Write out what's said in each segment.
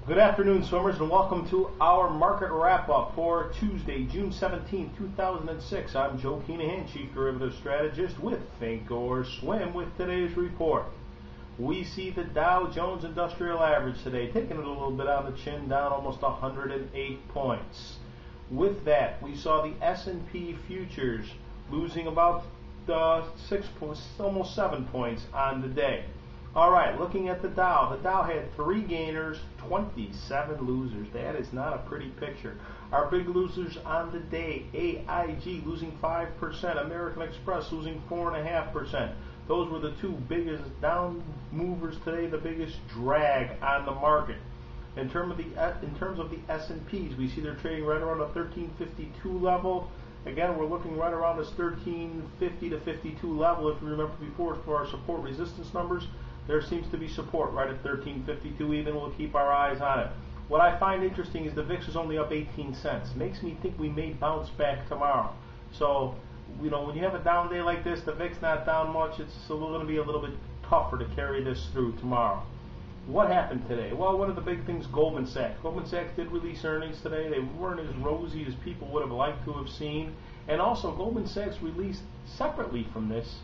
Good afternoon, swimmers, and welcome to our market wrap-up for Tuesday, June 17, 2006. I'm Joe Keenahan, Chief Derivative Strategist with thinkorswim with today's report. We see the Dow Jones Industrial Average today taking it a little bit on the chin, down almost 108 points. With that, we saw the S&P futures losing about 6 points, almost 7 points on the day. All right, looking at the Dow had 3 gainers, 27 losers. That is not a pretty picture. Our big losers on the day: AIG losing 5%, American Express losing 4.5%. Those were the two biggest down movers today, the biggest drag on the market. In terms of the S&Ps, we see they're trading right around a 1352 level. Again, we're looking right around this 1350 to 52 level. If you remember before, for our support resistance numbers, there seems to be support right at 1352 even. We'll keep our eyes on it. What I find interesting is the VIX is only up 18 cents. Makes me think we may bounce back tomorrow. So, you know, when you have a down day like this, the VIX not down much, it's going to be a little bit tougher to carry this through tomorrow. What happened today? Well, one of the big things, Goldman Sachs. Goldman Sachs did release earnings today. They weren't as rosy as people would have liked to have seen. And also, Goldman Sachs released, separately from this,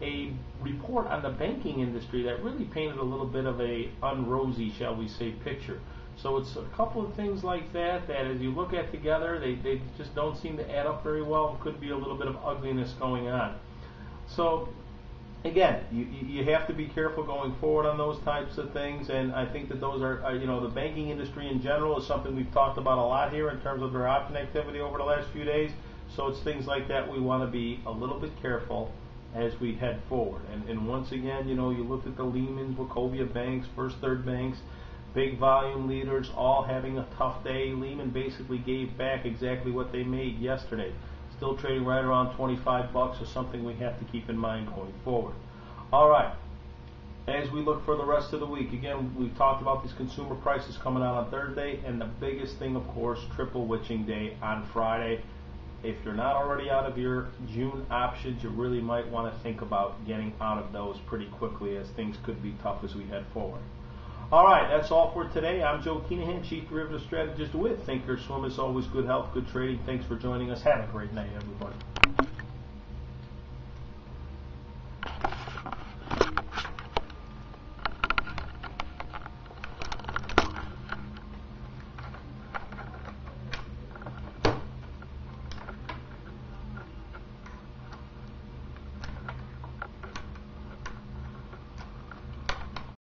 a report on the banking industry that really painted a little bit of a unrosy, shall we say, picture. So it's a couple of things like that as you look at together, they just don't seem to add up very well. Could be a little bit of ugliness going on. So again, you have to be careful going forward on those types of things, and I think that those are, the banking industry in general is something we've talked about a lot here in terms of their option activity over the last few days. So it's things like that we want to be a little bit careful as we head forward. And once again, you looked at the Lehman's, Wachovia banks, First Third banks, big volume leaders, all having a tough day. Lehman basically gave back exactly what they made yesterday. Still trading right around 25 bucks, or something we have to keep in mind going forward. All right. As we look for the rest of the week, again, we've talked about these consumer prices coming out on Thursday, and the biggest thing, of course, triple witching day on Friday. If you're not already out of your June options, you really might want to think about getting out of those pretty quickly, as things could be tough as we head forward. All right, that's all for today. I'm Joe Keenahan, Chief Derivative Strategist with thinkorswim. As always, good health, good trading. Thanks for joining us. Have a great night, everybody.